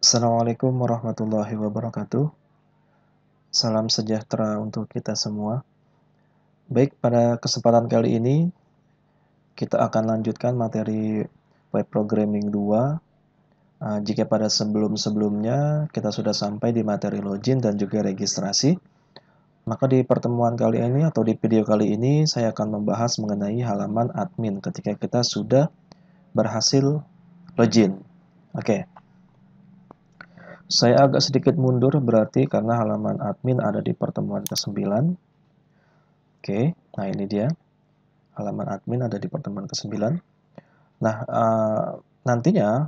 Assalamualaikum warahmatullahi wabarakatuh. Salam sejahtera untuk kita semua. Baik, pada kesempatan kali ini kita akan lanjutkan materi web programming 2. Jika pada sebelum-sebelumnya kita sudah sampai di materi login dan juga registrasi, maka di pertemuan kali ini atau di video kali ini saya akan membahas mengenai halaman admin ketika kita sudah berhasil login. Oke. Saya agak sedikit mundur berarti karena halaman admin ada di pertemuan ke-9. Oke, nah ini dia. Halaman admin ada di pertemuan ke-9. Nah, nantinya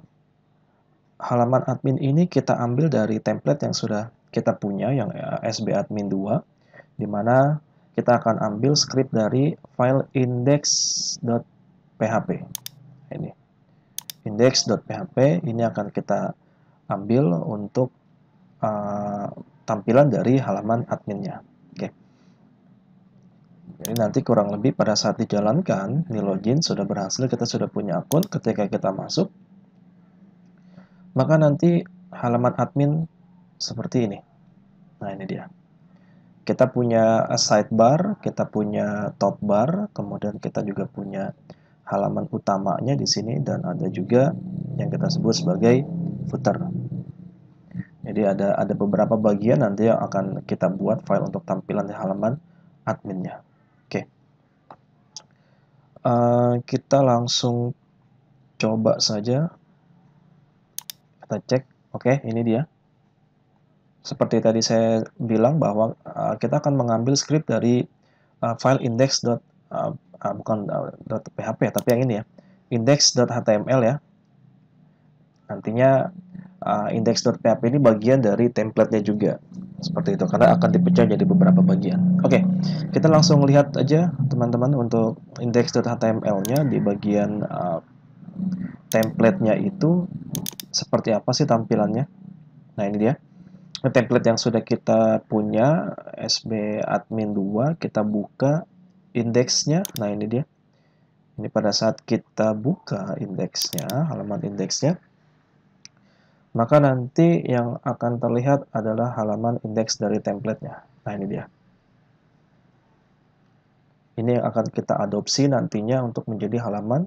halaman admin ini kita ambil dari template yang sudah kita punya, yang SB admin 2, di mana kita akan ambil script dari file index.php. Ini index.php ini akan kita ambil untuk tampilan dari halaman adminnya. Oke. Jadi nanti kurang lebih pada saat dijalankan, di login sudah berhasil, kita sudah punya akun. Ketika kita masuk, maka nanti halaman admin seperti ini. Nah, ini dia. Kita punya sidebar, kita punya top bar, kemudian kita juga punya halaman utamanya di sini, dan ada juga yang kita sebut sebagai footer. Jadi ada beberapa bagian nanti yang akan kita buat file untuk tampilan di halaman adminnya. Oke. Kita langsung coba saja. Kita cek. Oke, ini dia. Seperti tadi saya bilang bahwa kita akan mengambil script dari file index. Bukan .php tapi yang ini ya, index.html ya. Nantinya index.php ini bagian dari template-nya juga. Seperti itu, karena akan dipecah jadi beberapa bagian. Oke, kita langsung lihat aja teman-teman untuk index.html-nya di bagian template-nya itu seperti apa sih tampilannya. Nah, ini dia. Template yang sudah kita punya, SB admin 2, kita buka indeksnya. Nah, ini dia. Ini pada saat kita buka indeksnya, halaman indeksnya, maka nanti yang akan terlihat adalah halaman indeks dari template-nya. Nah, ini dia. Ini yang akan kita adopsi nantinya untuk menjadi halaman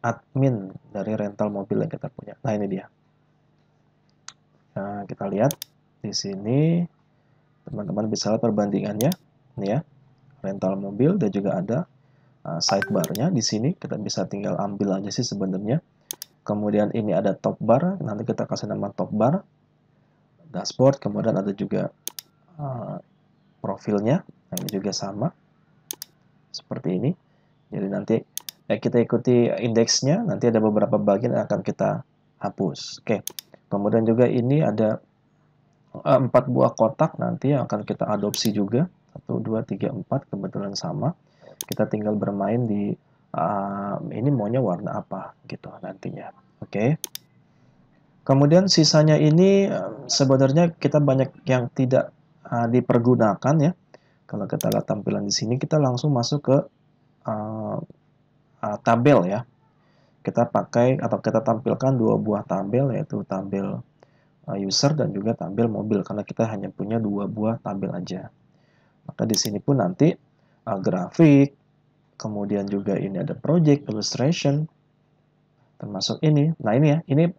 admin dari rental mobil yang kita punya. Nah, ini dia. Nah, kita lihat di sini, teman-teman bisa lihat perbandingannya. Ini ya, rental mobil, dan juga ada sidebar-nya di sini. Kita bisa tinggal ambil aja sih sebenarnya. Kemudian ini ada top bar, nanti kita kasih nama top bar, dashboard, kemudian ada juga profilnya. Nah, ini juga sama seperti ini. Jadi nanti kita ikuti indeksnya, nanti ada beberapa bagian yang akan kita hapus. Oke. Kemudian juga ini ada 4 buah kotak nanti yang akan kita adopsi juga. 1, 2, 3, 4 kebetulan sama. Kita tinggal bermain di ini maunya warna apa gitu nantinya. Oke. Kemudian sisanya ini sebenarnya kita banyak yang tidak dipergunakan ya. Kalau kita lihat tampilan di sini, kita langsung masuk ke tabel ya. Kita pakai atau kita tampilkan 2 buah tabel, yaitu tabel user dan juga tabel mobil, karena kita hanya punya 2 buah tabel aja. Maka di sini pun nanti grafik, kemudian juga ini ada project, illustration, termasuk ini. Nah, ini ya, ini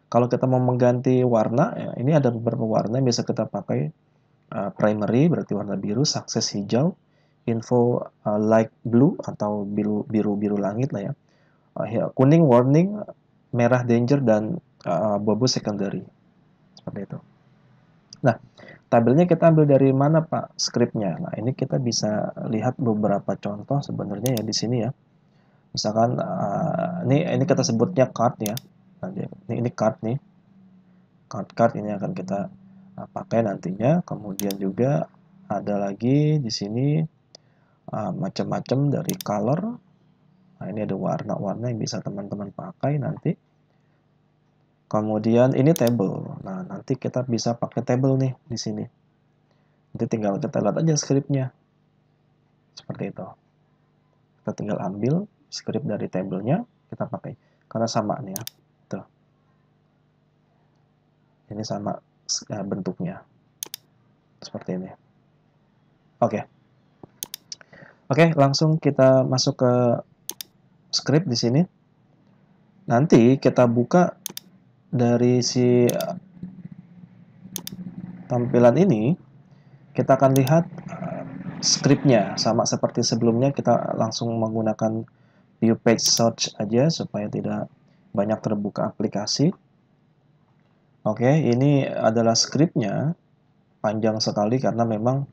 kalau kita mau mengganti warna, ya, ini ada beberapa warna yang bisa kita pakai. Primary berarti warna biru, success hijau, info light blue atau biru langit lah ya. Kuning warning, merah danger, dan abu-abu secondary. Seperti itu. Nah, tabelnya kita ambil dari mana Pak scriptnya? Nah, ini kita bisa lihat beberapa contoh sebenarnya ya di sini ya. Misalkan ini kita sebutnya card ya. Nah, ini card nih. Card ini akan kita pakai nantinya. Kemudian juga ada lagi di sini macam-macam dari color. Nah, ini ada warna-warna yang bisa teman-teman pakai nanti. Kemudian ini table. Nah, nanti kita bisa pakai table nih di sini. Nanti tinggal kita lihat aja scriptnya. Seperti itu. Kita tinggal ambil script dari tablenya, kita pakai. Karena sama nih ya. Tuh. Ini sama bentuknya. Seperti ini. Oke. Oke, langsung kita masuk ke script di sini. Nanti kita buka dari si tampilan ini, kita akan lihat scriptnya. Sama seperti sebelumnya, kita langsung menggunakan view page search aja supaya tidak banyak terbuka aplikasi. Oke, ini adalah scriptnya. Panjang sekali karena memang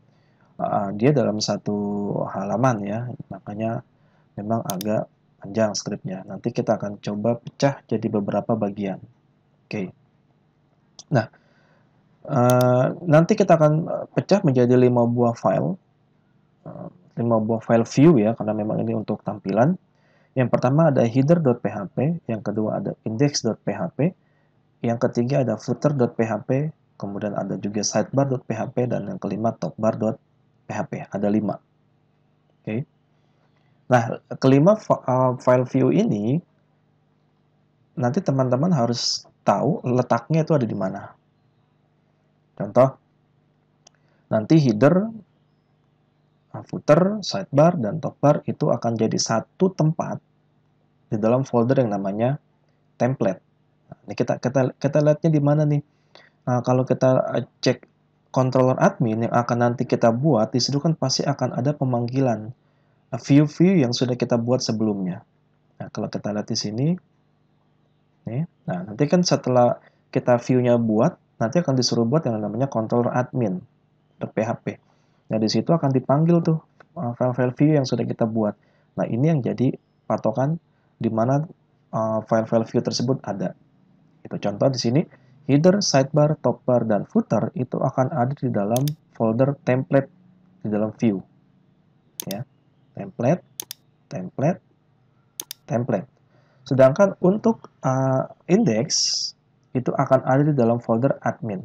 dia dalam satu halaman ya, makanya memang agak panjang scriptnya. Nanti kita akan coba pecah jadi beberapa bagian. Oke. Nah, nanti kita akan pecah menjadi 5 buah file. 5 buah file view ya, karena memang ini untuk tampilan. Yang pertama ada header.php, yang kedua ada index.php, yang ketiga ada footer.php, kemudian ada juga sidebar.php, dan yang kelima topbar.php. Ada 5. Oke. Nah, kelima file view ini nanti teman-teman harus tahu letaknya itu ada di mana. Contoh, nanti header, footer, sidebar, dan topbar itu akan jadi satu tempat di dalam folder yang namanya template. Nah, ini kita lihatnya di mana nih? Nah, kalau kita cek controller admin yang akan nanti kita buat, di situ kan pasti akan ada pemanggilan view-view yang sudah kita buat sebelumnya. Nah, kalau kita lihat di sini, nih, nah nanti kan setelah kita view-nya buat, nanti akan disuruh buat yang namanya controller admin.php. Nah, di situ akan dipanggil tuh file-file view yang sudah kita buat. Nah, ini yang jadi patokan di mana file-file view tersebut ada. Itu contoh di sini, header, sidebar, topbar, dan footer itu akan ada di dalam folder template di dalam view. Ya, template, template, template. Sedangkan untuk index itu akan ada di dalam folder admin.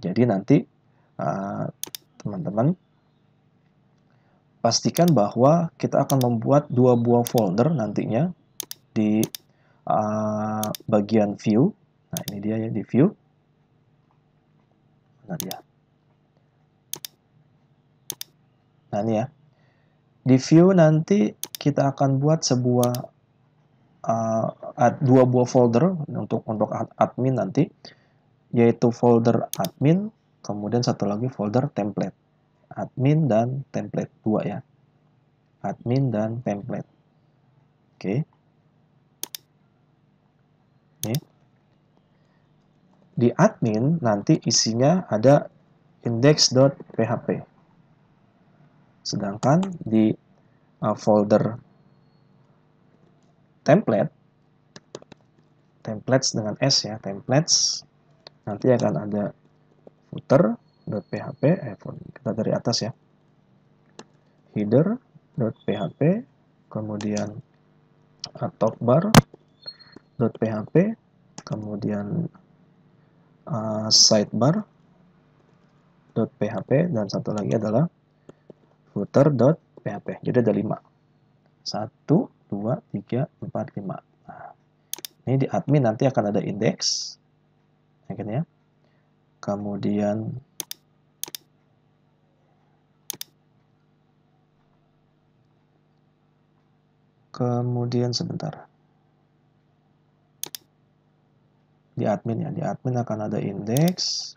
Jadi nanti teman-teman pastikan bahwa kita akan membuat 2 buah folder nantinya di bagian view. Nah, ini dia ya di view. Nah, dia. Nah, ini ya. Di view nanti kita akan buat sebuah 2 buah folder untuk admin nanti, yaitu folder admin, kemudian satu lagi folder template. Admin dan template, 2 ya. Admin dan template. Oke. Nih. Di admin nanti isinya ada index.php. Sedangkan di folder templates dengan S ya, templates, nanti akan ada footer.php, kita dari atas ya, header.php, kemudian topbar.php, kemudian sidebar.php, dan satu lagi adalah footer.php. Jadi ada 5. 1, 2, 3, 4, 5. Nah, ini di admin nanti akan ada index, ya. Kemudian sebentar. Di admin ya, di admin akan ada index.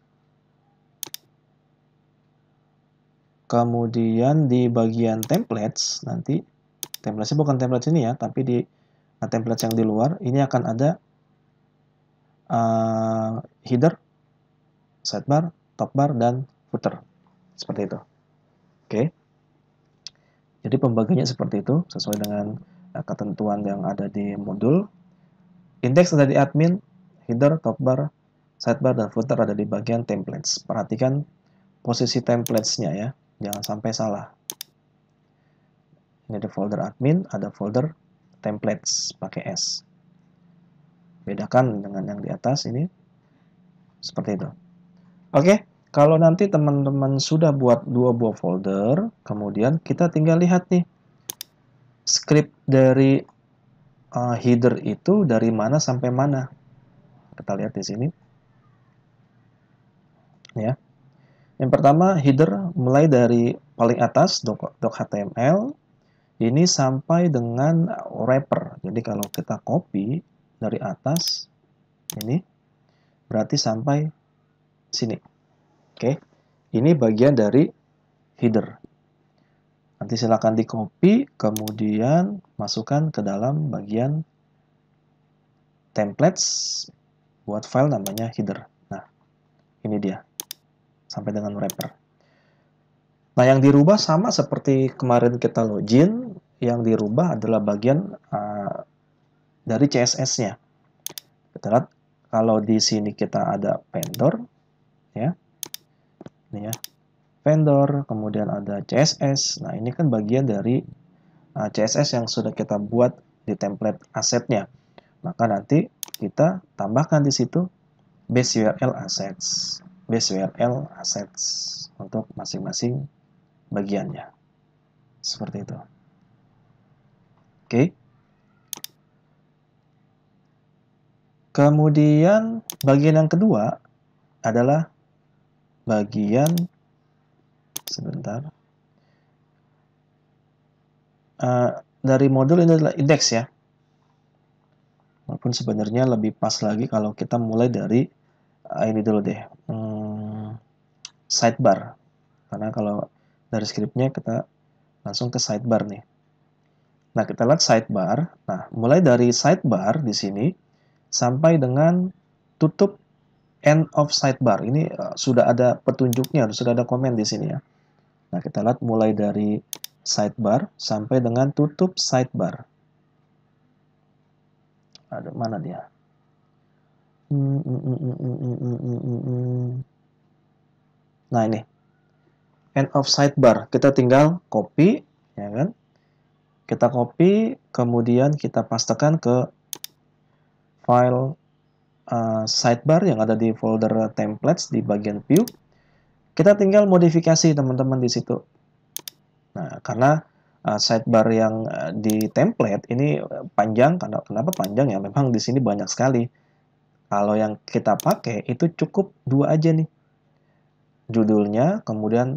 Kemudian di bagian templates nanti, templates bukan template ini ya, tapi di templates yang di luar ini akan ada header, sidebar, topbar, dan footer. Seperti itu. Oke. Jadi pembagiannya seperti itu sesuai dengan ketentuan yang ada di modul. Index ada di admin, header, topbar, sidebar, dan footer ada di bagian templates. Perhatikan posisi templates-nya ya, jangan sampai salah. Ini ada folder admin, ada folder templates pakai S. Bedakan dengan yang di atas ini, seperti itu. Oke, kalau nanti teman-teman sudah buat 2 buah folder, kemudian kita tinggal lihat nih, script dari header itu dari mana sampai mana. Kita lihat di sini. ya. Yang pertama header mulai dari paling atas doc.html ini sampai dengan wrapper. Jadi kalau kita copy dari atas ini berarti sampai sini. Oke. Ini bagian dari header. Nanti silakan di copy kemudian masukkan ke dalam bagian templates buat file namanya header. Nah, ini dia. Sampai dengan wrapper. Nah, yang dirubah sama seperti kemarin kita login, yang dirubah adalah bagian dari CSS-nya. Kita lihat kalau di sini kita ada vendor, ya, ini ya, vendor, kemudian ada CSS. Nah, ini kan bagian dari CSS yang sudah kita buat di template asetnya. Maka nanti kita tambahkan di situ base URL assets, base URL assets untuk masing-masing bagiannya. Seperti itu. Oke. Kemudian bagian yang kedua adalah bagian sebentar. Dari modul ini adalah index ya. Walaupun sebenarnya lebih pas lagi kalau kita mulai dari ini dulu deh. Sidebar. Karena kalau dari scriptnya kita langsung ke sidebar nih. Nah, kita lihat sidebar. Nah, mulai dari sidebar di sini sampai dengan tutup end of sidebar. Ini sudah ada petunjuknya, sudah ada komen di sini ya. Nah, kita lihat mulai dari sidebar sampai dengan tutup sidebar. Ada mana dia? Nah, ini end of sidebar. Kita tinggal copy, ya kan? Kita copy, kemudian kita pastekan ke file sidebar yang ada di folder templates di bagian view. Kita tinggal modifikasi teman-teman di situ. Nah, karena sidebar yang di template ini panjang, kenapa panjang ya? Memang di sini banyak sekali. Kalau yang kita pakai itu cukup 2 aja nih. Judulnya, kemudian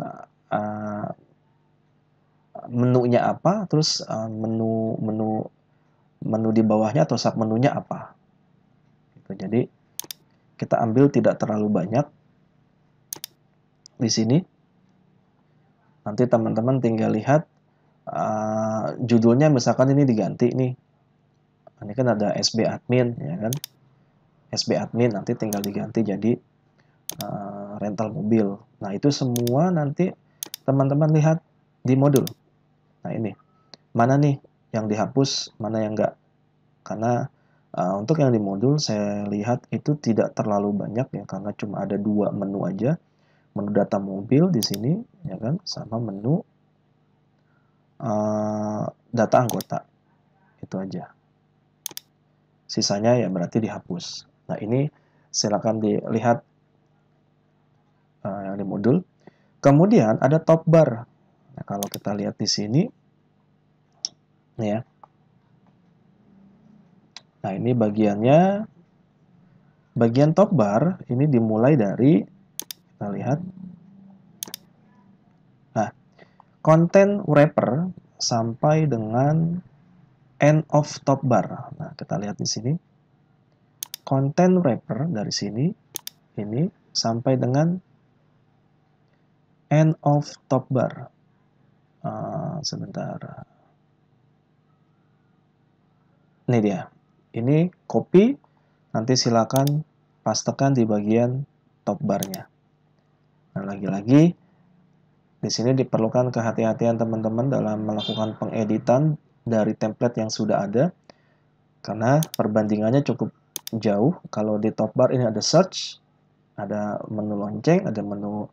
menunya apa, terus menu di bawahnya atau sub menunya apa. Jadi kita ambil tidak terlalu banyak di sini. Nanti teman-teman tinggal lihat judulnya misalkan ini diganti nih. Ini kan ada SB admin ya kan. SB admin nanti tinggal diganti jadi rental mobil. Nah, itu semua nanti teman-teman lihat di modul. Nah, ini. Mana nih yang dihapus, mana yang enggak. Karena untuk yang di modul saya lihat itu tidak terlalu banyak ya karena cuma ada 2 menu aja. Menu data mobil di sini ya kan sama menu data anggota. Itu aja. Sisanya ya berarti dihapus. Nah, ini silakan dilihat yang di modul. Kemudian ada top bar. Nah, kalau kita lihat di sini ya. Nah, ini bagiannya, bagian top bar ini dimulai dari, kita lihat, nah, content wrapper sampai dengan end of top bar. Nah, kita lihat di sini, content wrapper dari sini, ini sampai dengan end of top bar. Sebentar. Ini dia. Ini copy, nanti silakan pastekan di bagian top barnya. Nah, lagi-lagi di sini diperlukan kehati-hatian teman-teman dalam melakukan pengeditan dari template yang sudah ada. Karena perbandingannya cukup jauh. Kalau di top bar ini ada search, ada menu lonceng, ada menu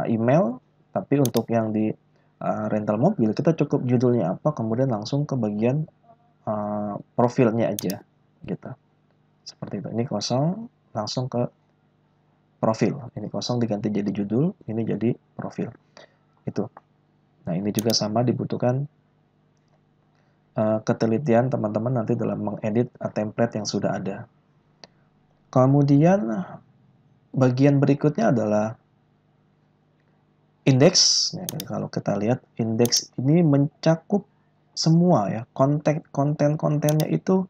email. Tapi untuk yang di rental mobil, kita cukup judulnya apa, kemudian langsung ke bagian profilnya aja gitu. Seperti itu. Ini kosong, langsung ke profil. Ini kosong diganti jadi judul, ini jadi profil. Itu. Nah, ini juga sama dibutuhkan ketelitian teman-teman nanti dalam mengedit template yang sudah ada. Kemudian bagian berikutnya adalah indeks. Ya, kalau kita lihat indeks ini mencakup semua ya, konten-kontennya itu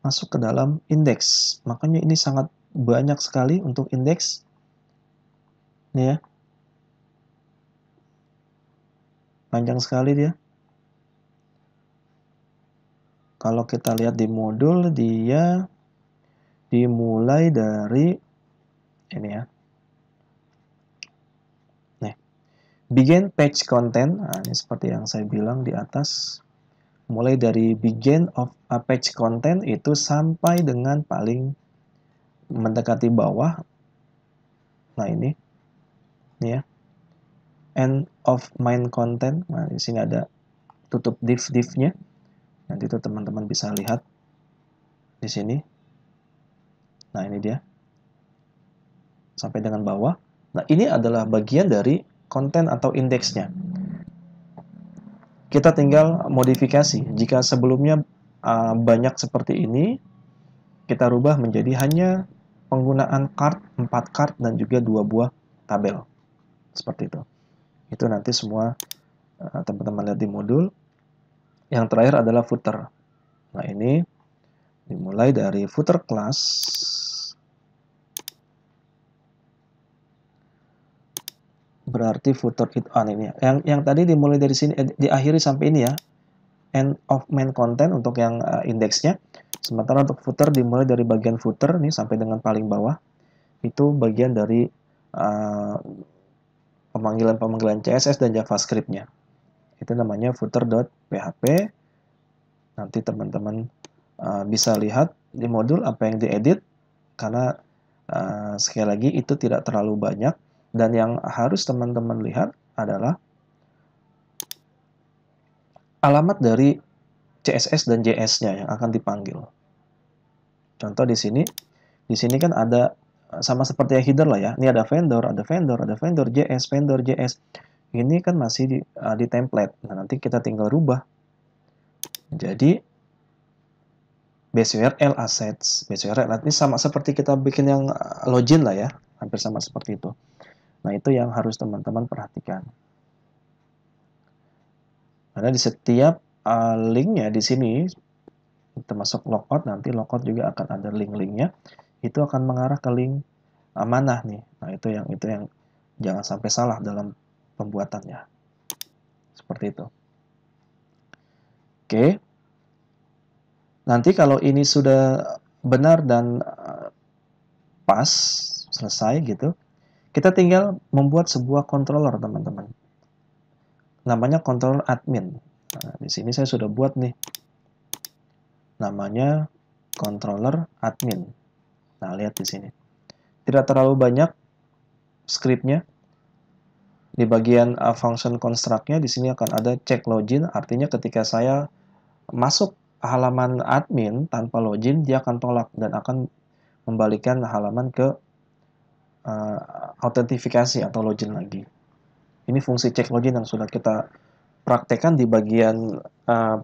masuk ke dalam indeks. Makanya ini sangat banyak sekali untuk indeks. Nih ya. Panjang sekali dia. Kalau kita lihat di modul, dia dimulai dari ini ya. Nih, begin page content. Nah, ini seperti yang saya bilang di atas. Mulai dari begin of a page content itu sampai dengan paling mendekati bawah. Nah, ini ya. End of main content. Nah, di sini ada tutup div-divnya. Nanti itu teman-teman bisa lihat di sini. Nah, ini dia. Sampai dengan bawah. Nah, ini adalah bagian dari konten atau indeksnya. Kita tinggal modifikasi. Jika sebelumnya banyak seperti ini, kita rubah menjadi hanya penggunaan card, 4 card, dan juga 2 buah tabel. Seperti itu. Itu nanti semua teman-teman lihat di modul. Yang terakhir adalah footer. Nah, ini dimulai dari footer class. Berarti footer it on ini. Yang tadi dimulai dari sini, diakhiri sampai ini ya. End of main content untuk yang indeksnya. Sementara untuk footer dimulai dari bagian footer nih sampai dengan paling bawah. Itu bagian dari pemanggilan-pemanggilan CSS dan JavaScript-nya. Itu namanya footer.php. Nanti teman-teman bisa lihat di modul apa yang diedit, karena sekali lagi itu tidak terlalu banyak, dan yang harus teman-teman lihat adalah alamat dari CSS dan JS-nya yang akan dipanggil. Contoh di sini kan ada sama seperti yang header lah ya. Ini ada vendor, vendor JS. Ini kan masih di template. Nah, nanti kita tinggal rubah. Jadi base URL assets. Base URL ini sama seperti kita bikin yang login lah ya. Hampir sama seperti itu. Nah, itu yang harus teman-teman perhatikan. Karena di setiap linknya di sini, termasuk logout, nanti logout juga akan ada link-linknya. Itu akan mengarah ke link mana nih. Nah, itu yang jangan sampai salah dalam pembuatannya. Seperti itu. Oke. Nanti kalau ini sudah benar dan pas, selesai gitu, kita tinggal membuat sebuah controller, teman-teman. Namanya controller admin. Nah, di sini saya sudah buat nih. Namanya controller admin. Nah, lihat di sini. Tidak terlalu banyak scriptnya. Di bagian function construct-nya di sini akan ada check login, artinya ketika saya masuk halaman admin tanpa login, dia akan tolak dan akan membalikan halaman ke autentifikasi atau login lagi. Ini fungsi check login yang sudah kita praktekkan di bagian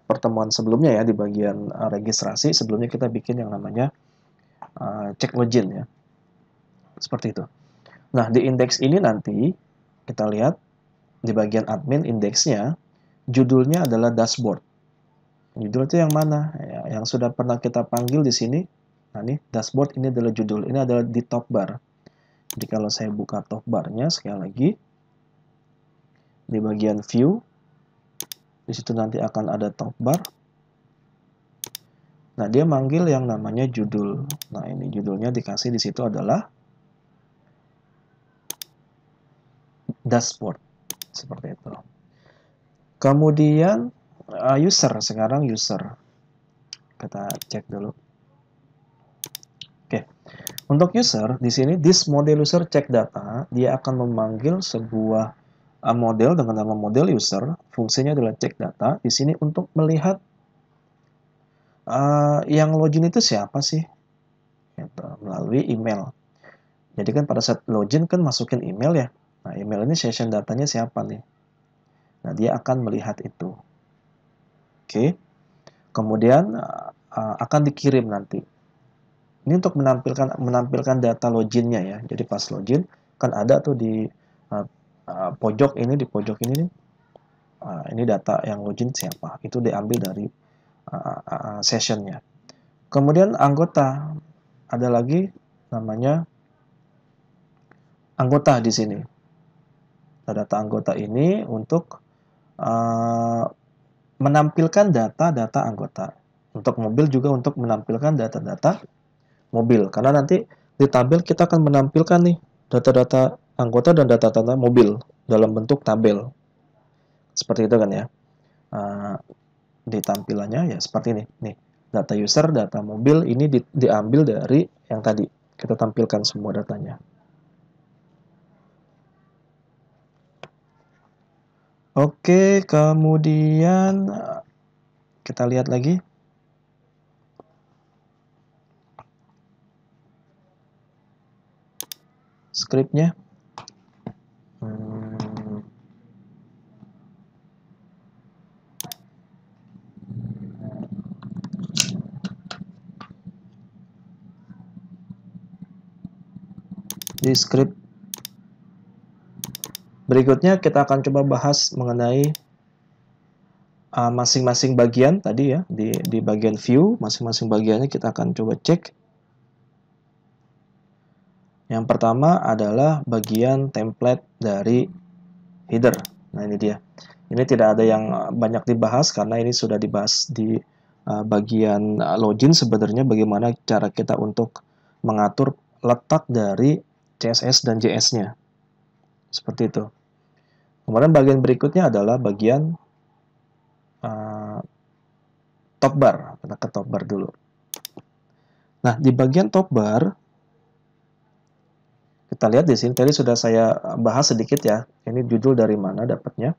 pertemuan sebelumnya ya, di bagian registrasi. Sebelumnya kita bikin yang namanya check login ya. Seperti itu. Nah, di indeks ini nanti kita lihat di bagian admin indeksnya, judulnya adalah dashboard. Judul itu yang mana? Ya, yang sudah pernah kita panggil di sini. Nah, ini dashboard, ini adalah judul. Ini adalah di top bar. Jadi kalau saya buka top barnya sekali lagi, di bagian view, di situ nanti akan ada top bar. Nah, dia manggil yang namanya judul. Nah, ini judulnya dikasih di situ adalah dashboard. Seperti itu. Kemudian user, sekarang user. Kita cek dulu. Oke. Untuk user, di sini this model user check data, dia akan memanggil sebuah model dengan nama model user. Fungsinya adalah cek data. Di sini untuk melihat yang login itu siapa sih? Gitu, melalui email. Jadi kan pada saat login kan masukin email ya. Nah, email ini session datanya siapa nih? Nah, dia akan melihat itu. Oke. Kemudian akan dikirim nanti. Ini untuk menampilkan data loginnya ya. Jadi pas login kan ada tuh di pojok ini, di pojok ini data yang login siapa, itu diambil dari sessionnya. Kemudian anggota, ada lagi namanya anggota di sini. Data anggota ini untuk menampilkan data-data anggota. Untuk mobil juga untuk menampilkan data-data mobil. Karena nanti di tabel kita akan menampilkan nih data-data anggota dan data-data mobil dalam bentuk tabel. Seperti itu kan ya. Di tampilannya ya seperti ini. Nih, data user, data mobil ini diambil dari yang tadi. Kita tampilkan semua datanya. Oke, kemudian kita lihat lagi. Scriptnya. Di script berikutnya kita akan coba bahas mengenai masing-masing bagian tadi ya, di bagian view, masing-masing bagiannya kita akan coba cek. Yang pertama adalah bagian template dari header. Nah ini dia. Ini tidak ada yang banyak dibahas karena ini sudah dibahas di bagian login sebenarnya, bagaimana cara kita untuk mengatur letak dari CSS dan JS-nya. Seperti itu. Kemudian bagian berikutnya adalah bagian top bar. Kita ke top bar dulu. Nah, di bagian top bar kita lihat di sini tadi sudah saya bahas sedikit ya. Ini judul dari mana dapatnya?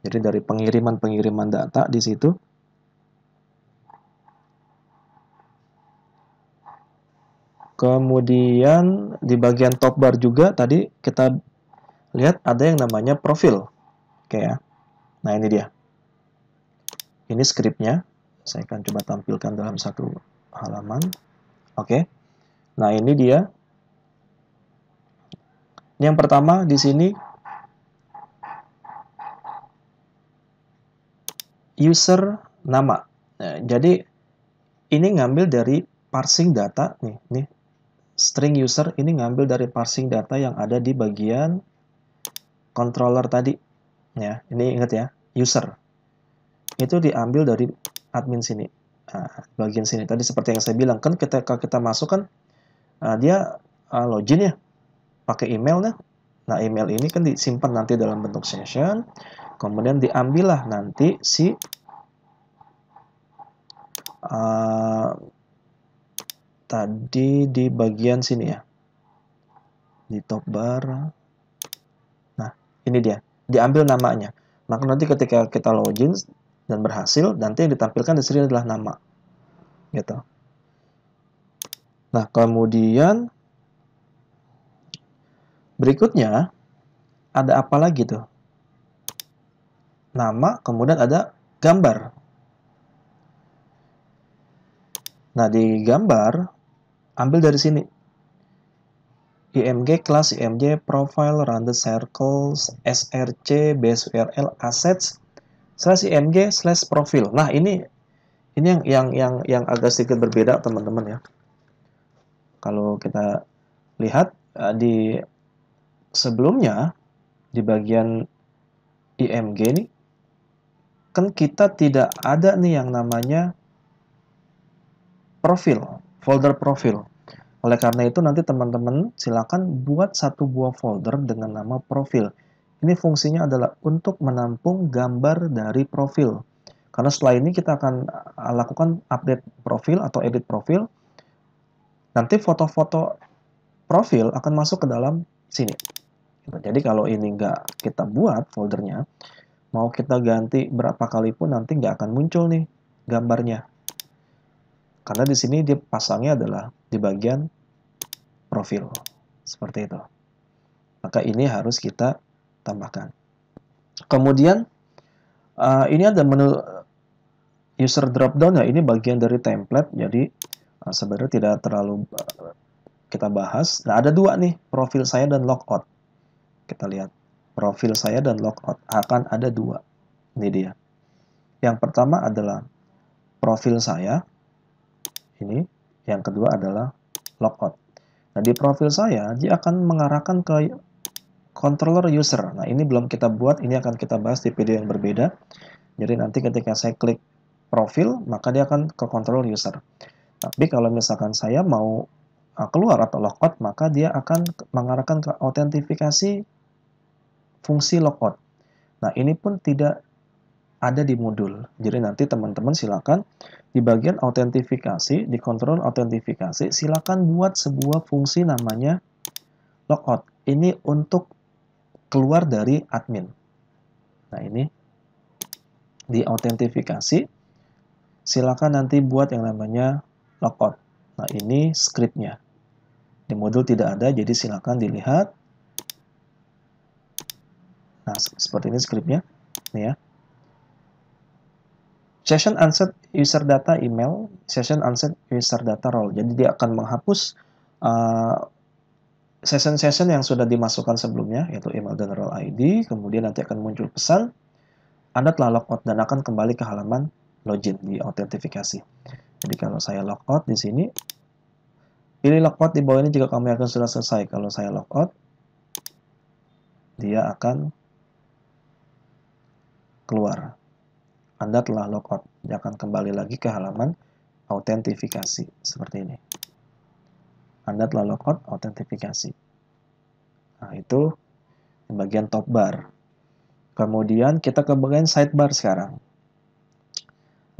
Jadi dari pengiriman data di situ. Kemudian di bagian top bar juga tadi kita lihat ada yang namanya profil. Oke ya. Nah, ini dia. Ini skripnya. Saya akan coba tampilkan dalam satu halaman. Oke. Nah, ini dia. Yang pertama di sini user nama. Nah, jadi ini ngambil dari parsing data nih string user ini ngambil dari parsing data yang ada di bagian controller tadi ya. Ini ingat ya, user itu diambil dari admin sini. Nah, bagian sini tadi seperti yang saya bilang kan, ketika kita masuk kan dia login ya pakai emailnya. Nah, email ini kan disimpan nanti dalam bentuk session, kemudian diambillah nanti si tadi di bagian sini ya, di top bar. Nah, ini dia, diambil namanya. Maka nanti ketika kita login dan berhasil, nanti yang ditampilkan di sini adalah nama, gitu. Nah, kemudian berikutnya ada apa lagi tuh? Nama, kemudian ada gambar. Nah, di gambar ambil dari sini. IMG class, IMG profile, rounded circles, SRC, base URL, assets, slash IMG slash profile. Nah, ini yang agak sedikit berbeda teman-teman ya. Kalau kita lihat di sebelumnya di bagian IMG ini kan kita tidak ada nih yang namanya profil, folder profil. Oleh karena itu nanti teman-teman silakan buat satu buah folder dengan nama profil. Ini fungsinya adalah untuk menampung gambar dari profil. Karena setelah ini kita akan lakukan update profil atau edit profil. Nanti foto-foto profil akan masuk ke dalam sini. Jadi kalau ini nggak kita buat foldernya, mau kita ganti berapa kali pun nanti nggak akan muncul nih gambarnya. Karena di sini dia pasangnya adalah di bagian profil. Seperti itu. Maka ini harus kita tambahkan. Kemudian ini ada menu user dropdown ya, ini bagian dari template. Jadi sebenarnya tidak terlalu kita bahas. Nah, ada dua nih, profil saya dan logout. Kita lihat profil saya dan logout akan ada dua. Ini dia. Yang pertama adalah profil saya, ini. Yang kedua adalah logout. Nah, di profil saya, dia akan mengarahkan ke controller user. Nah, ini belum kita buat, ini akan kita bahas di video yang berbeda. Jadi nanti ketika saya klik profil, maka dia akan ke controller user. Tapi kalau misalkan saya mau keluar atau logout, maka dia akan mengarahkan ke autentifikasi fungsi logout. Nah, ini pun tidak ada di modul. Jadi nanti teman-teman silakan di bagian autentifikasi, di kontrol autentifikasi, silakan buat sebuah fungsi namanya logout. Ini untuk keluar dari admin. Nah, ini di autentifikasi, silakan nanti buat yang namanya logout. Nah, ini scriptnya. Di modul tidak ada, jadi silakan dilihat. Nah, seperti ini scriptnya. Nih ya. Session unset user data email, session unset user data role. Jadi dia akan menghapus session-session yang sudah dimasukkan sebelumnya, yaitu email dan role ID. Kemudian nanti akan muncul pesan, Anda telah logout dan akan kembali ke halaman login di autentifikasi. Jadi kalau saya logout di sini, pilih logout di bawah ini jika kamu yakin sudah selesai. Kalau saya logout, dia akan keluar. Anda telah logout. Dia akan kembali lagi ke halaman autentifikasi. Seperti ini. Anda telah logout, autentifikasi. Nah, itu di bagian top bar. Kemudian kita ke bagian sidebar sekarang.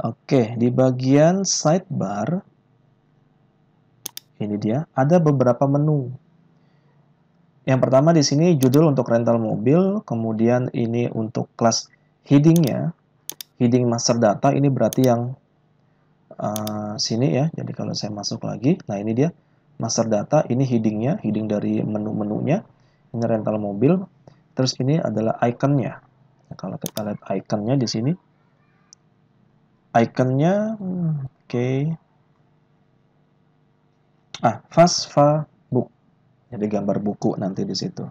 Oke, di bagian sidebar, ini dia, ada beberapa menu. Yang pertama di sini judul untuk rental mobil, kemudian ini untuk kelas headingnya, heading master data, ini berarti yang sini ya. Jadi kalau saya masuk lagi, nah ini dia master data, ini headingnya, heading dari menu-menunya, ini rental mobil, terus ini adalah ikonnya. Nah, kalau kita lihat ikonnya di sini, ikonnya, oke. Fasfa book. Jadi gambar buku nanti di situ.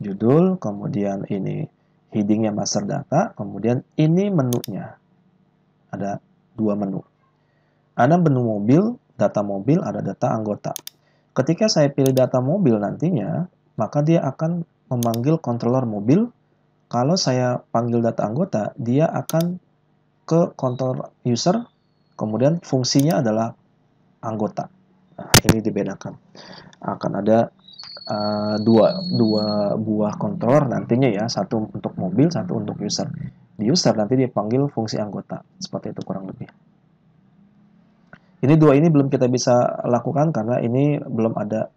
Judul, kemudian ini headingnya master data, kemudian ini menunya. Ada dua menu. Ada menu mobil, data mobil, ada data anggota. Ketika saya pilih data mobil nantinya, maka dia akan memanggil controller mobil. Kalau saya panggil data anggota, dia akan ke controller user, kemudian fungsinya adalah anggota. Nah, ini dibedakan. Akan ada dua buah controller nantinya ya, satu untuk mobil, satu untuk user. Di user nanti dipanggil fungsi anggota, seperti itu kurang lebih. Ini dua ini belum kita bisa lakukan karena ini belum ada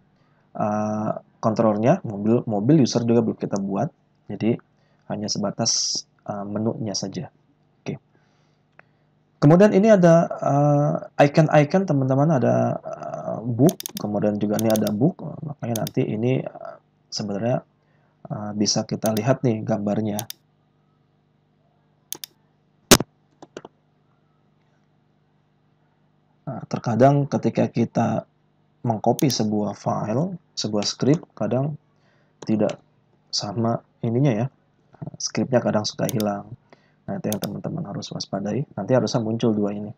kontrolnya, mobil user juga belum kita buat, jadi hanya sebatas menunya saja. Oke. Kemudian ini ada icon-icon teman-teman, ada book, kemudian juga ini ada book, makanya nanti ini sebenarnya bisa kita lihat nih gambarnya. Nah, terkadang ketika kita mengcopy sebuah file, sebuah script, kadang tidak sama ininya ya, scriptnya kadang suka hilang. Nah, itu yang teman-teman harus waspadai. Nanti harusnya muncul dua ini.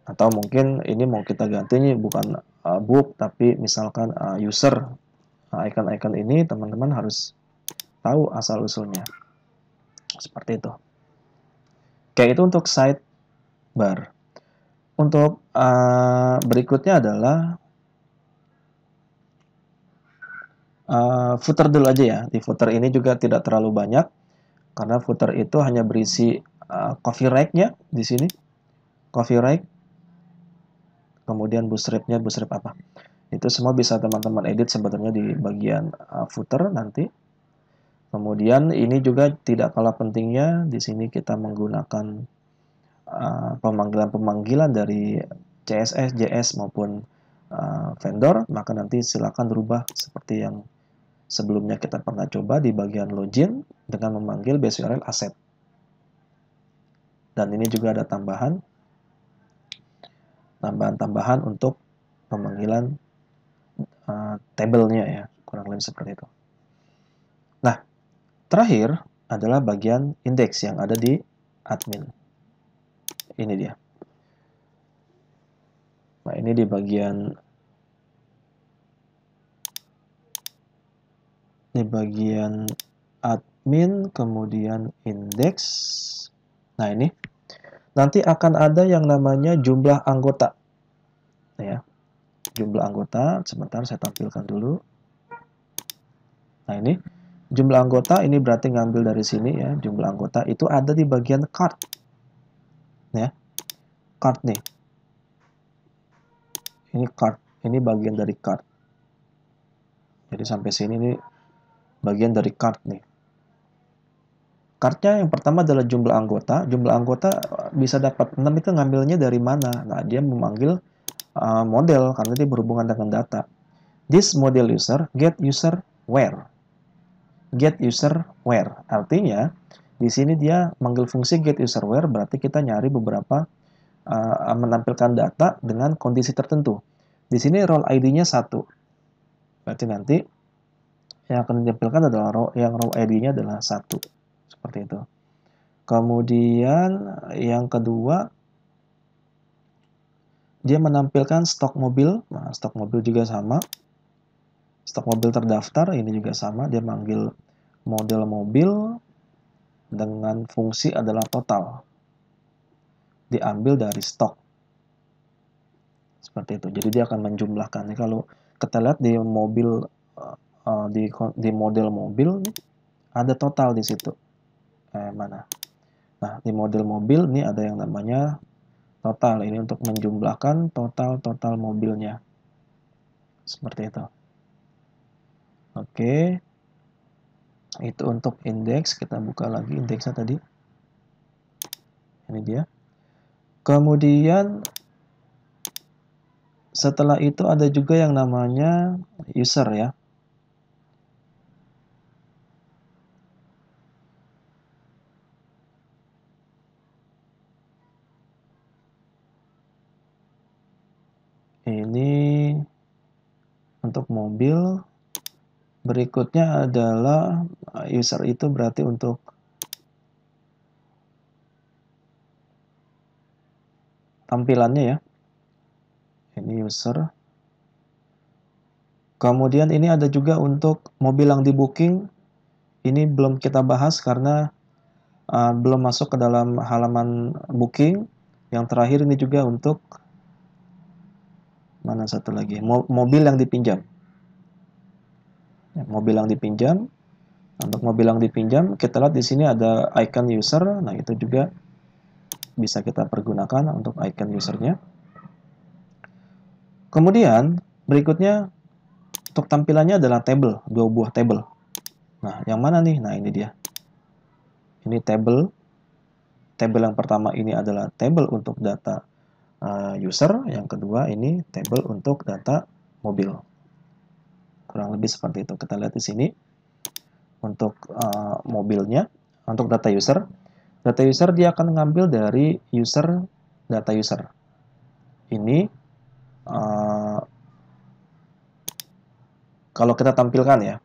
Atau mungkin ini mau kita ganti nih bukan book, tapi misalkan user. Icon-icon ini teman-teman harus tahu asal-usulnya. Seperti itu. Kayak itu untuk sidebar. Untuk berikutnya adalah footer dulu aja ya. Di footer ini juga tidak terlalu banyak karena footer itu hanya berisi coffee rag-nya di sini. Coffee rag. Kemudian bootstrap-nya bootstrap apa. Itu semua bisa teman-teman edit sebenarnya di bagian footer nanti. Kemudian ini juga tidak kalah pentingnya, di sini kita menggunakan pemanggilan-pemanggilan dari CSS, JS maupun vendor, maka nanti silakan rubah seperti yang sebelumnya kita pernah coba di bagian login dengan memanggil base URL asset. Dan ini juga ada tambahan untuk pemanggilan tabelnya ya, kurang lebih seperti itu. Terakhir adalah bagian indeks yang ada di admin. Ini dia. Nah, ini di bagian admin, kemudian indeks. Nah, ini nanti akan ada yang namanya jumlah anggota. Ya, jumlah anggota. Sebentar, saya tampilkan dulu. Nah, ini jumlah anggota, ini berarti ngambil dari sini ya. Jumlah anggota itu ada di bagian card. Ya, card nih. Ini card. Ini bagian dari card. Jadi sampai sini nih bagian dari card nih. Cardnya yang pertama adalah jumlah anggota. Jumlah anggota bisa dapat 6 itu ngambilnya dari mana? Nah, dia memanggil model karena dia berhubungan dengan data. This model user get user where. Get user where. Artinya di sini dia manggil fungsi get user where, berarti kita nyari beberapa menampilkan data dengan kondisi tertentu. Di sini role ID-nya 1. Berarti nanti yang akan ditampilkan adalah row ID-nya adalah 1. Seperti itu. Kemudian yang kedua, dia menampilkan stok mobil. Nah, stok mobil juga sama. Stok mobil terdaftar, ini juga sama. Dia manggil model mobil dengan fungsi adalah total. Diambil dari stok. Seperti itu. Jadi dia akan menjumlahkan. Ini kalau kita lihat di mobil, di model mobil, ada total di situ. Mana? Nah, di model mobil ini ada yang namanya total. Ini untuk menjumlahkan total mobilnya. Seperti itu. Oke. Itu untuk indeks. Kita buka lagi indeksnya tadi. Ini dia. Kemudian setelah itu ada juga yang namanya user ya. Ini untuk mobil. Berikutnya adalah user itu berarti untuk tampilannya ya. Ini user. Kemudian ini ada juga untuk mobil yang di booking. Ini belum kita bahas karena belum masuk ke dalam halaman booking. Yang terakhir ini juga untuk mana satu lagi? Mobil yang dipinjam. Mobil yang dipinjam. Untuk mobil yang dipinjam, kita lihat di sini ada icon user. Nah, itu juga bisa kita pergunakan untuk icon usernya. Kemudian, berikutnya untuk tampilannya adalah table, 2 buah table. Nah, yang mana nih? Nah, ini dia. Ini table. Table yang pertama ini adalah table untuk data user. Yang kedua ini table untuk data mobil. Kurang lebih seperti itu. Kita lihat di sini. Untuk mobilnya, untuk data user dia akan ngambil dari user, data user. Ini kalau kita tampilkan ya,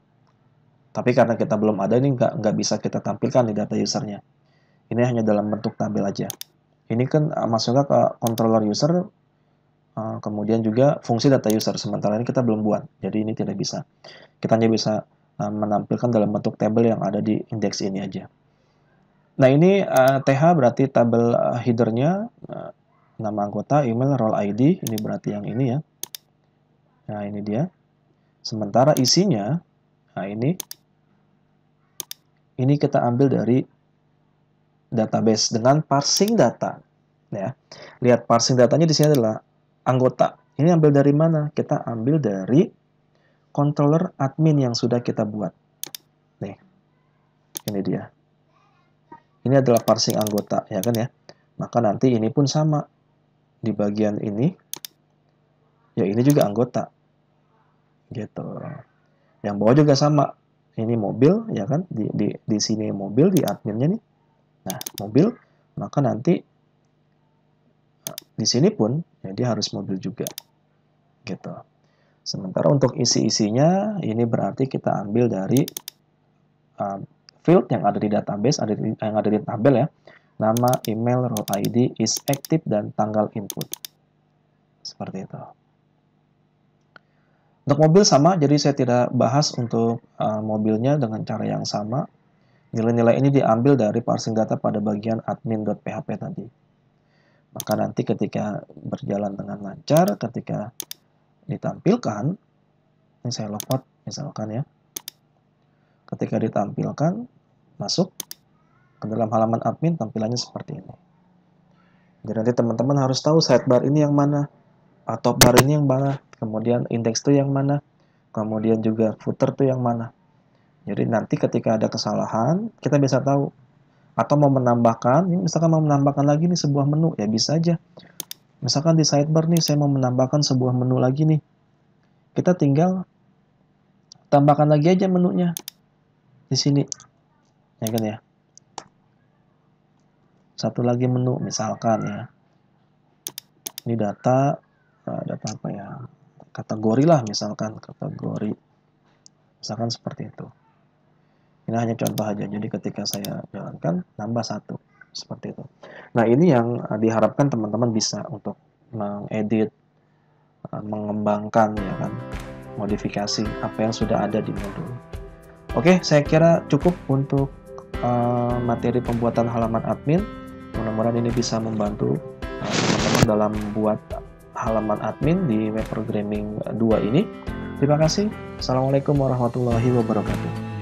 tapi karena kita belum ada ini nggak bisa kita tampilkan di data usernya. Ini hanya dalam bentuk tabel aja. Ini kan masuknya ke controller user, kemudian juga fungsi data user. Sementara ini kita belum buat, jadi ini tidak bisa. Kita hanya bisa menampilkan dalam bentuk tabel yang ada di indeks ini aja. Nah, ini TH berarti tabel header-nya, nama anggota, email, role ID, ini berarti yang ini ya. Nah, ini dia. Sementara isinya, nah ini kita ambil dari database dengan parsing data. Ya. Lihat parsing datanya di sini adalah anggota. Ini ambil dari mana? Kita ambil dari controller admin yang sudah kita buat. Nih, ini dia. Ini adalah parsing anggota, ya kan ya. Maka nanti ini pun sama. Di bagian ini, ya ini juga anggota. Gitu. Yang bawah juga sama. Ini mobil, ya kan. Di sini mobil, di adminnya nih. Nah, mobil, maka nanti di sini pun, ya dia harus mobil juga. Gitu. Sementara untuk isi-isinya, ini berarti kita ambil dari field yang ada di database, yang ada di tabel ya. Nama, email, role ID, is active, dan tanggal input. Seperti itu. Untuk mobil sama, jadi saya tidak bahas untuk mobilnya dengan cara yang sama. Nilai-nilai ini diambil dari parsing data pada bagian admin.php tadi. Maka nanti ketika berjalan dengan lancar, ketika ditampilkan, ini saya logout misalkan ya, ketika ditampilkan, masuk ke dalam halaman admin, tampilannya seperti ini. Jadi nanti teman-teman harus tahu sidebar ini yang mana, top bar ini yang mana, kemudian index itu yang mana, kemudian juga footer itu yang mana. Jadi nanti ketika ada kesalahan, kita bisa tahu. Atau mau menambahkan, misalkan mau menambahkan lagi nih sebuah menu, ya bisa aja. Misalkan di sidebar nih, saya mau menambahkan sebuah menu lagi nih. Kita tinggal tambahkan lagi aja menunya di sini, ya kan ya. Satu lagi menu, misalkan ya. Ini data apa ya? Kategori lah, misalkan kategori. Misalkan seperti itu. Ini hanya contoh aja, jadi ketika saya jalankan, nambah satu, seperti itu. Nah, ini yang diharapkan teman-teman bisa untuk mengedit, mengembangkan, ya kan, modifikasi apa yang sudah ada di modul. Oke, saya kira cukup untuk materi pembuatan halaman admin. Mudah-mudahan ini bisa membantu teman-teman dalam buat halaman admin di web programming 2 ini. Terima kasih. Assalamualaikum warahmatullahi wabarakatuh.